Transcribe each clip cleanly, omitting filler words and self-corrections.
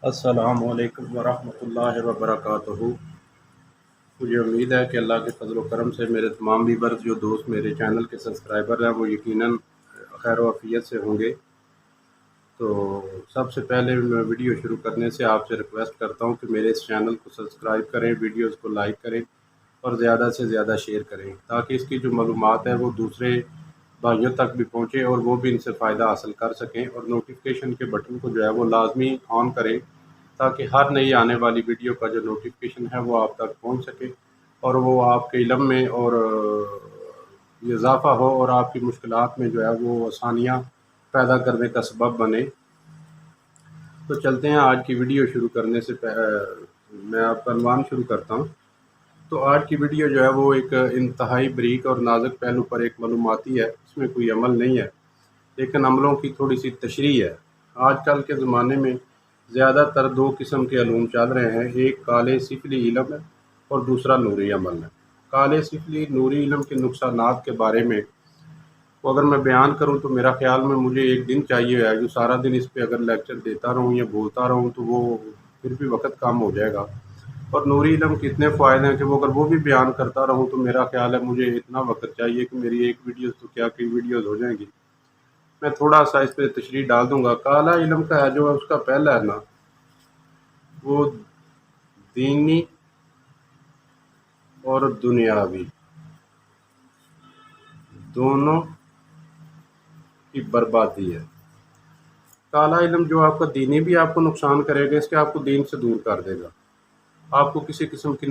السلام علیکم ورحمۃ اللہ وبرکاتہ۔ مجھے امید ہے کہ اللہ کے فضل و کرم سے میرے تمام ویورز جو دوست میرے چینل کے سبسکرائبر ہیں وہ یقیناً خیر و عافیت سے ہوں گے۔ تو سب سے پہلے میں ویڈیو شروع کرنے سے آپ سے ریکویسٹ کرتا ہوں کہ میرے اس چینل کو سبسکرائب کریں، ویڈیوز کو لائک کریں اور زیادہ سے زیادہ شیئر کریں تاکہ اس کی جو معلومات ہے وہ دوسرے بھائیوں تک بھی پہنچے اور وہ بھی ان سے فائدہ حاصل کر سکیں، اور نوٹیفیکیشن کے بٹن کو جو ہے وہ لازمی آن کریں تاکہ ہر نئی آنے والی ویڈیو کا جو نوٹیفیکیشن ہے وہ آپ تک پہنچ سکے اور وہ آپ کے علم میں اور اضافہ ہو اور آپ کی مشکلات میں جو ہے وہ آسانیاں پیدا کرنے کا سبب بنے۔ تو چلتے ہیں آج کی ویڈیو شروع کرنے سے میں آپ کا عنوان شروع کرتا ہوں۔ تو آج کی ویڈیو جو ہے وہ ایک انتہائی بریک اور نازک پہلو پر ایک معلوماتی ہے، اس میں کوئی عمل نہیں ہے لیکن عملوں کی تھوڑی سی تشریح ہے۔ آج کل کے زمانے میں زیادہ تر دو قسم کے علوم چل رہے ہیں، ایک کالے سفلی علم ہے اور دوسرا نوری عمل ہے۔ کالے سفلی نوری علم کے نقصانات کے بارے میں اگر میں بیان کروں تو میرا خیال میں مجھے ایک دن چاہیے ہے جو سارا دن اس پہ اگر لیکچر دیتا رہوں یا بولتا رہوں تو وہ پھر بھی وقت کم ہو جائے گا۔ اور نوری علم کے اتنے فائدے ہیں کہ وہ اگر وہ بھی بیان کرتا رہوں تو میرا خیال ہے مجھے اتنا وقت چاہیے کہ میری ایک ویڈیوز تو کیا کئی ویڈیوز ہو جائیں گی۔ میں تھوڑا سا اس پہ تشریح ڈال دوں گا۔ کالا علم کا ہے جو اس کا پہلا ہے نا، وہ دینی اور دنیاوی دونوں کی بربادی ہے۔ کالا علم جو آپ کا دینی بھی آپ کو نقصان کرے گا، اس کے آپ کو دین سے دور کر دے گا، آپ کو کسی قسم کی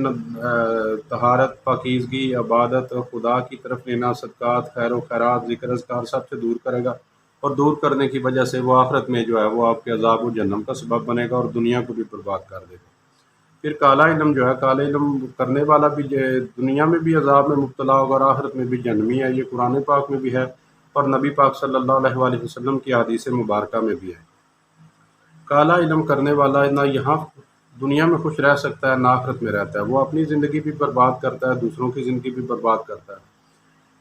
طہارت، پاکیزگی، عبادت اور خدا کی طرف لینا، صدقات، خیر و خیرات، ذکر اذکار سب سے دور کرے گا، اور دور کرنے کی وجہ سے وہ آخرت میں جو ہے وہ آپ کے عذاب و جہنم کا سبب بنے گا اور دنیا کو بھی برباد کر دے گا۔ پھر کالا علم جو ہے، کالا علم کرنے والا بھی دنیا میں بھی عذاب میں مبتلا ہوگا اور آخرت میں بھی جہنمی ہے۔ یہ قرآن پاک میں بھی ہے اور نبی پاک صلی اللہ علیہ وآلہ وسلم کی حدیث مبارکہ میں بھی ہے۔ کالا علم کرنے والا نہ یہاں دنیا میں خوش رہ سکتا ہے نہ آخرت میں رہتا ہے، وہ اپنی زندگی بھی برباد کرتا ہے، دوسروں کی زندگی بھی برباد کرتا ہے۔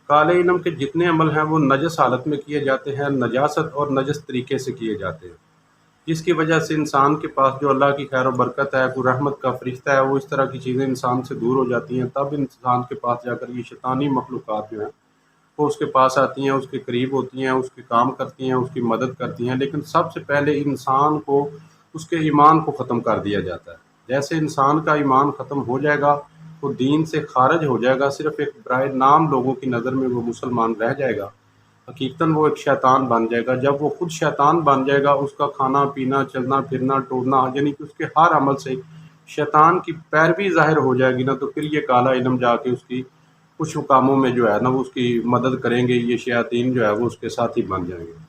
کالے علم کے جتنے عمل ہیں وہ نجس حالت میں کیے جاتے ہیں، نجاست اور نجس طریقے سے کیے جاتے ہیں، جس کی وجہ سے انسان کے پاس جو اللہ کی خیر و برکت ہے، کوئی رحمت کا فرشتہ ہے، وہ اس طرح کی چیزیں انسان سے دور ہو جاتی ہیں۔ تب انسان کے پاس جا کر یہ شیطانی مخلوقات جو ہیں وہ اس کے پاس آتی ہیں، اس کے قریب ہوتی ہیں، اس کے کام کرتی ہیں، اس کی مدد کرتی ہیں، لیکن سب سے پہلے انسان کو اس کے ایمان کو ختم کر دیا جاتا ہے۔ جیسے انسان کا ایمان ختم ہو جائے گا، وہ دین سے خارج ہو جائے گا، صرف ایک برائے نام لوگوں کی نظر میں وہ مسلمان رہ جائے گا، حقیقتاً وہ ایک شیطان بن جائے گا۔ جب وہ خود شیطان بن جائے گا، اس کا کھانا پینا، چلنا پھرنا، ٹورنا، یعنی کہ اس کے ہر عمل سے شیطان کی پیروی ظاہر ہو جائے گی نا، تو پھر یہ کالا علم جا کے اس کی کچھ کاموں میں جو ہے نا وہ اس کی مدد کریں گے، یہ شیاطین جو ہے وہ اس کے ساتھی بن جائیں گے۔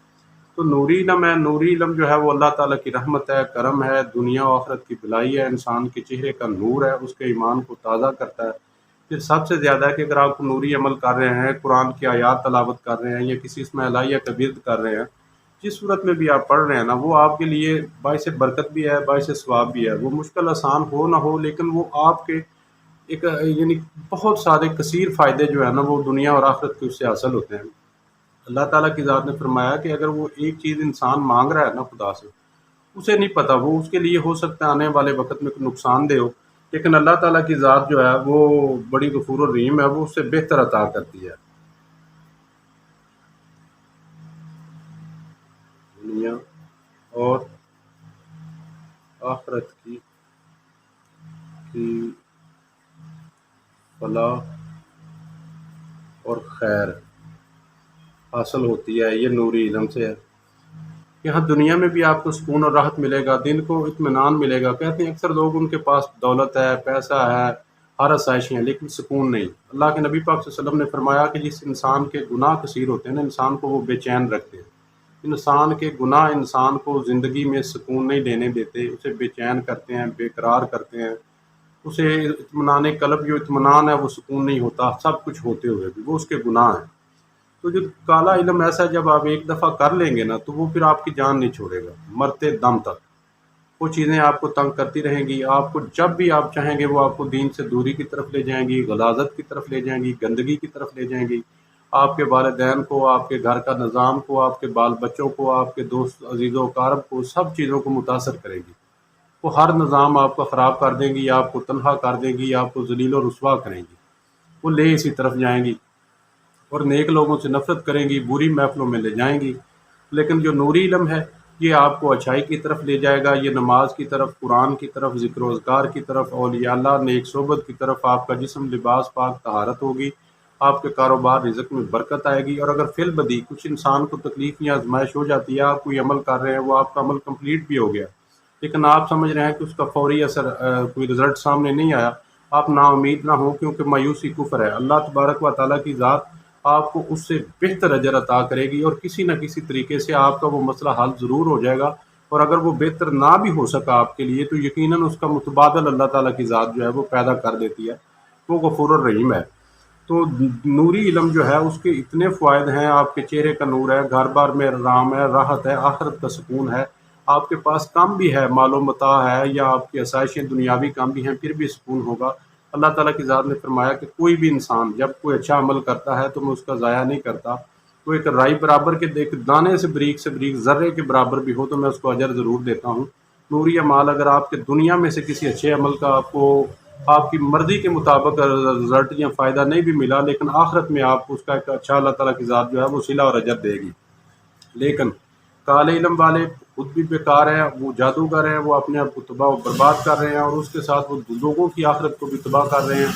تو نوری علم ہے، نوری علم جو ہے وہ اللہ تعالیٰ کی رحمت ہے، کرم ہے، دنیا و آخرت کی بھلائی ہے، انسان کے چہرے کا نور ہے، اس کے ایمان کو تازہ کرتا ہے۔ پھر سب سے زیادہ ہے کہ اگر آپ نوری عمل کر رہے ہیں، قرآن کی آیات تلاوت کر رہے ہیں یا کسی اسم الہیہ کا ورد کر رہے ہیں، جس صورت میں بھی آپ پڑھ رہے ہیں نا، وہ آپ کے لیے باعث برکت بھی ہے، باعث ثواب بھی ہے۔ وہ مشکل آسان ہو نہ ہو لیکن وہ آپ کے ایک یعنی بہت سارے کثیر فائدے جو ہے نا وہ دنیا اور آخرت کے اس سے حاصل ہوتے ہیں۔ اللہ تعالیٰ کی ذات نے فرمایا کہ اگر وہ ایک چیز انسان مانگ رہا ہے نا خدا سے، اسے نہیں پتا، وہ اس کے لیے ہو سکتا ہے آنے والے وقت میں کوئی نقصان دہ ہو، لیکن اللہ تعالیٰ کی ذات جو ہے وہ بڑی غفور الرحیم ہے، وہ اس سے بہتر عطا کرتی ہے۔ دنیا اور آخرت کی فلاح اور خیر حاصل ہوتی ہے، یہ نوری علم سے ہے۔ یہاں دنیا میں بھی آپ کو سکون اور راحت ملے گا، دل کو اطمینان ملے گا۔ کہتے ہیں اکثر لوگ ان کے پاس دولت ہے، پیسہ ہے، ہر آسائشیں ہیں، لیکن سکون نہیں۔ اللہ کے نبی پاک صلی اللہ علیہ وسلم نے فرمایا کہ جس انسان کے گناہ کثیر ہوتے ہیں نا، انسان کو وہ بے چین رکھتے ہیں۔ انسان کے گناہ انسان کو زندگی میں سکون نہیں لینے دیتے، اسے بے چین کرتے ہیں، بے قرار کرتے ہیں، اسے اطمینان قلب جو اطمینان ہے وہ سکون نہیں ہوتا، سب کچھ ہوتے ہوئے بھی وہ اس کے گناہ ہیں۔ تو جو کالا علم ایسا ہے، جب آپ ایک دفعہ کر لیں گے نا تو وہ پھر آپ کی جان نہیں چھوڑے گا مرتے دم تک۔ وہ چیزیں آپ کو تنگ کرتی رہیں گی، آپ کو جب بھی آپ چاہیں گے وہ آپ کو دین سے دوری کی طرف لے جائیں گی، غلاظت کی طرف لے جائیں گی، گندگی کی طرف لے جائیں گی، آپ کے والدین کو، آپ کے گھر کا نظام کو، آپ کے بال بچوں کو، آپ کے دوست عزیز و اقارب کو، سب چیزوں کو متاثر کرے گی۔ وہ ہر نظام آپ کا خراب کر دیں گی، آپ کو تنہا کر دیں گی، آپ کو ذلیل و رسوا کریں گی، وہ لے اسی طرف جائیں گی اور نیک لوگوں سے نفرت کریں گی، بری محفلوں میں لے جائیں گی۔ لیکن جو نوری علم ہے یہ آپ کو اچھائی کی طرف لے جائے گا، یہ نماز کی طرف، قرآن کی طرف، ذکر و اذکار کی طرف، اولیاء اللہ نیک صحبت کی طرف، آپ کا جسم لباس پاک طہارت ہوگی، آپ کے کاروبار رزق میں برکت آئے گی۔ اور اگر فی البدی کچھ انسان کو تکلیف یا آزمائش ہو جاتی ہے، آپ کوئی عمل کر رہے ہیں، وہ آپ کا عمل کمپلیٹ بھی ہو گیا لیکن آپ سمجھ رہے ہیں کہ اس کا فوری اثر کوئی رزلٹ سامنے نہیں آیا، آپ نا امید نہ ہوں، کیونکہ مایوسی کفر ہے۔ اللہ تبارک و تعالیٰ کی ذات آپ کو اس سے بہتر اجر عطا کرے گی اور کسی نہ کسی طریقے سے آپ کا وہ مسئلہ حل ضرور ہو جائے گا، اور اگر وہ بہتر نہ بھی ہو سکا آپ کے لیے تو یقیناً اس کا متبادل اللہ تعالیٰ کی ذات جو ہے وہ پیدا کر دیتی ہے، وہ غفور الرحیم ہے۔ تو نوری علم جو ہے اس کے اتنے فوائد ہیں، آپ کے چہرے کا نور ہے، گھر بار میں آرام ہے، راحت ہے، آخرت کا سکون ہے، آپ کے پاس کم بھی ہے، مال و متاع ہے یا آپ کی آسائشیں دنیاوی کم بھی ہیں، پھر بھی سکون ہوگا۔ اللہ تعالیٰ کی ذات نے فرمایا کہ کوئی بھی انسان جب کوئی اچھا عمل کرتا ہے تو میں اس کا ضائع نہیں کرتا، تو ایک رائی برابر کے ایک دانے سے بریک ذرے کے برابر بھی ہو تو میں اس کو اجر ضرور دیتا ہوں۔ نوری اعمال اگر آپ کے دنیا میں سے کسی اچھے عمل کا آپ کو آپ کی مرضی کے مطابق رزلٹ یا فائدہ نہیں بھی ملا، لیکن آخرت میں آپ کو اس کا ایک اچھا اللہ تعالیٰ کی ذات جو ہے وہ صلہ اور اجر دے گی۔ لیکن کالے علم والے خود بھی بیکار ہیں، وہ جادوگر ہیں، وہ اپنے آپ کو تباہ و برباد کر رہے ہیں اور اس کے ساتھ وہ لوگوں کی آخرت کو بھی تباہ کر رہے ہیں۔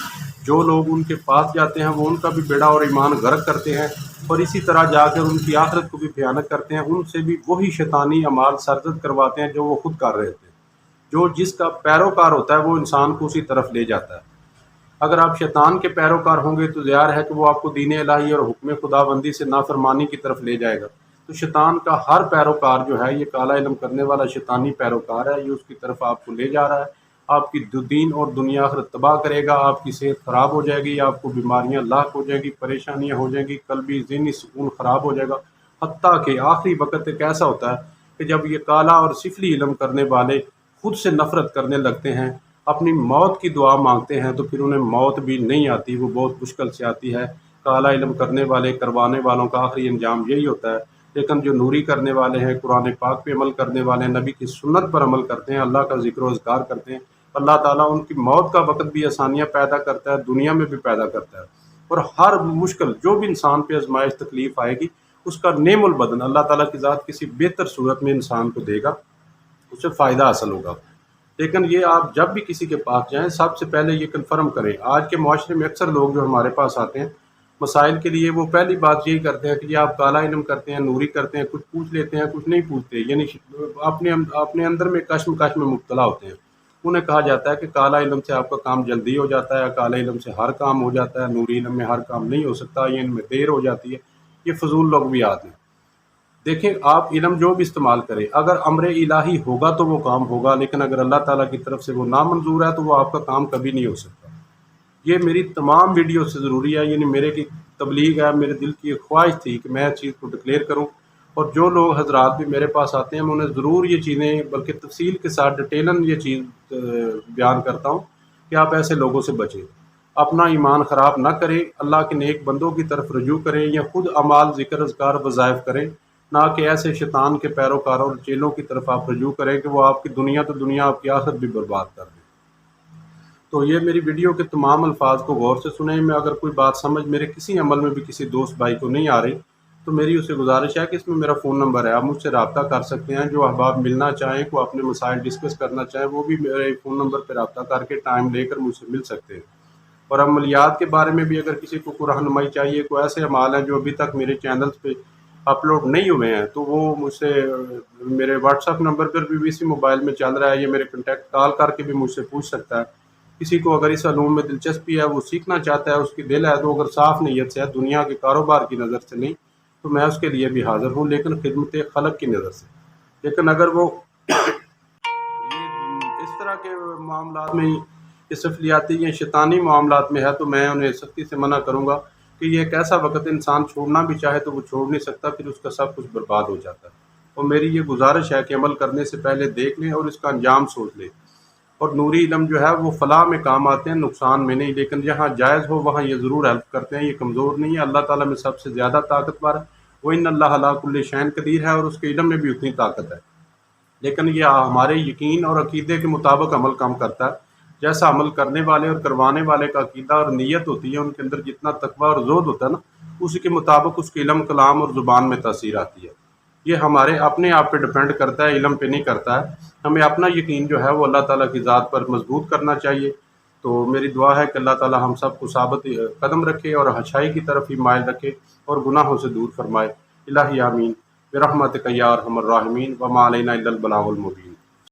جو لوگ ان کے پاس جاتے ہیں وہ ان کا بھی بیڑا اور ایمان غرق کرتے ہیں اور اسی طرح جا کر ان کی آخرت کو بھی بھیانک کرتے ہیں، ان سے بھی وہی شیطانی اعمال سرزد کرواتے ہیں جو وہ خود کر رہے تھے۔ جو جس کا پیروکار ہوتا ہے وہ انسان کو اسی طرف لے جاتا ہے۔ اگر آپ شیطان کے پیروکار ہوں گے تو ظاہر ہے کہ وہ آپ کو دین الہی اور حکم خدا بندی سے نافرمانی کی طرف لے جائے گا۔ تو شیطان کا ہر پیروکار جو ہے یہ کالا علم کرنے والا شیطانی پیروکار ہے، یہ اس کی طرف آپ کو لے جا رہا ہے، آپ کی دین اور دنیا آخرت تباہ کرے گا، آپ کی صحت خراب ہو جائے گی، آپ کو بیماریاں لاحق ہو جائیں گی، پریشانیاں ہو جائیں گی، قلبی ذہنی سکون خراب ہو جائے گا۔ حتیٰ کہ آخری وقت ایک ایسا ہوتا ہے کہ جب یہ کالا اور سفلی علم کرنے والے خود سے نفرت کرنے لگتے ہیں، اپنی موت کی دعا مانگتے ہیں، تو پھر انہیں موت بھی نہیں آتی، وہ بہت مشکل سے آتی ہے۔ کالا علم کرنے والے کروانے والوں کا آخری انجام یہی ہوتا ہے، لیکن جو نوری کرنے والے ہیں، قرآن پاک پہ عمل کرنے والے ہیں، نبی کی سنت پر عمل کرتے ہیں، اللہ کا ذکر و اذکار کرتے ہیں، اللہ تعالیٰ ان کی موت کا وقت بھی آسانیاں پیدا کرتا ہے، دنیا میں بھی پیدا کرتا ہے، اور ہر مشکل جو بھی انسان پہ آزمائش تکلیف آئے گی اس کا نعم البدن اللہ تعالیٰ کی ذات کسی بہتر صورت میں انسان کو دے گا، اس سے فائدہ حاصل ہوگا۔ لیکن یہ آپ جب بھی کسی کے پاس جائیں سب سے پہلے یہ کنفرم کریں۔ آج کے معاشرے میں اکثر لوگ جو ہمارے پاس آتے ہیں مسائل کے لیے، وہ پہلی بات یہی کرتے ہیں کہ یہ آپ کالا علم کرتے ہیں، نوری کرتے ہیں، کچھ پوچھ لیتے ہیں، کچھ نہیں پوچھتے، یعنی اپنے اندر میں کشمکش میں مبتلا ہوتے ہیں۔ انہیں کہا جاتا ہے کہ کالا علم سے آپ کا کام جلدی ہو جاتا ہے، کالا علم سے ہر کام ہو جاتا ہے، نوری علم میں ہر کام نہیں ہو سکتا، یہ ان میں دیر ہو جاتی ہے۔ یہ فضول لوگ بھی آتے ہیں۔ دیکھیں، آپ علم جو بھی استعمال کریں، اگر امر الہی ہوگا تو وہ کام ہوگا، لیکن اگر اللہ تعالیٰ کی طرف سے وہ نامنظور ہے تو وہ آپ کا کام کبھی نہیں ہو سکتا۔ یہ میری تمام ویڈیو سے ضروری ہے، یعنی میرے کی تبلیغ ہے، میرے دل کی ایک خواہش تھی کہ میں اس چیز کو ڈکلیئر کروں، اور جو لوگ حضرات بھی میرے پاس آتے ہیں میں انہیں ضرور یہ چیزیں بلکہ تفصیل کے ساتھ ڈیٹیلن یہ چیز بیان کرتا ہوں کہ آپ ایسے لوگوں سے بچیں، اپنا ایمان خراب نہ کریں، اللہ کے نیک بندوں کی طرف رجوع کریں یا خود اعمال ذکر اذکار وظائف کریں، نہ کہ ایسے شیطان کے پیروکاروں اور چیلوں کی طرف آپ رجوع کریں کہ وہ آپ کی دنیا تو دنیا آپ کی آخرت بھی برباد کر دیں۔ تو یہ میری ویڈیو کے تمام الفاظ کو غور سے سنیں۔ میں اگر کوئی بات سمجھ میرے کسی عمل میں بھی کسی دوست بھائی کو نہیں آ رہی تو میری اسے گزارش ہے کہ اس میں میرا فون نمبر ہے، آپ مجھ سے رابطہ کر سکتے ہیں۔ جو احباب ملنا چاہیں، کو اپنے مسائل ڈسکس کرنا چاہیں، وہ بھی میرے فون نمبر پہ رابطہ کر کے ٹائم لے کر مجھ سے مل سکتے ہیں۔ اور عملیات کے بارے میں بھی اگر کسی کو رہنمائی چاہیے، کوئی ایسے اعمال ہیں جو ابھی تک میرے چینلز پہ اپلوڈ نہیں ہوئے ہیں، تو وہ مجھ سے میرے واٹس ایپ نمبر پر بھی اسی موبائل میں چل رہا ہے، یہ میرے کنٹیکٹ کال کر کے بھی مجھ سے پوچھ سکتا ہے۔ کسی کو اگر اس علوم میں دلچسپی ہے، وہ سیکھنا چاہتا ہے، اس کی دل ہے، تو اگر صاف نیت سے ہے، دنیا کے کاروبار کی نظر سے نہیں، تو میں اس کے لیے بھی حاضر ہوں، لیکن خدمت خلق کی نظر سے۔ لیکن اگر وہ اس طرح کے معاملات میں یہ سفلیاتی یا شیطانی معاملات میں ہے تو میں انہیں سختی سے منع کروں گا کہ یہ ایک ایسا وقت انسان چھوڑنا بھی چاہے تو وہ چھوڑ نہیں سکتا، پھر اس کا سب کچھ برباد ہو جاتا ہے۔ اور میری یہ گزارش ہے کہ عمل کرنے سے پہلے دیکھ لیں اور اس کا انجام سوچ لیں۔ اور نوری علم جو ہے وہ فلاح میں کام آتے ہیں، نقصان میں نہیں، لیکن جہاں جائز ہو وہاں یہ ضرور ہیلپ کرتے ہیں، یہ کمزور نہیں ہے، اللہ تعالیٰ میں سب سے زیادہ طاقتور ہے، وہ ان اللہ علی کل شیء قدیر ہے، اور اس کے علم میں بھی اتنی طاقت ہے۔ لیکن یہ ہمارے یقین اور عقیدے کے مطابق عمل کام کرتا ہے۔ جیسا عمل کرنے والے اور کروانے والے کا عقیدہ اور نیت ہوتی ہے، ان کے اندر جتنا تقویٰ اور زہد ہوتا ہے نا، اسی کے مطابق اس کے علم، کلام اور زبان میں تاثیر آتی ہے۔ یہ ہمارے اپنے آپ پہ ڈیپینڈ کرتا ہے، علم پہ نہیں کرتا ہے۔ ہمیں اپنا یقین جو ہے وہ اللہ تعالیٰ کی ذات پر مضبوط کرنا چاہیے۔ تو میری دعا ہے کہ اللہ تعالیٰ ہم سب کو ثابت قدم رکھے اور اچھائی کی طرف ہی مائل رکھے اور گناہوں سے دور فرمائے۔ الہی آمین برحمتک یا ارحم الراحمین، وما علینا الا البلاغ المبین۔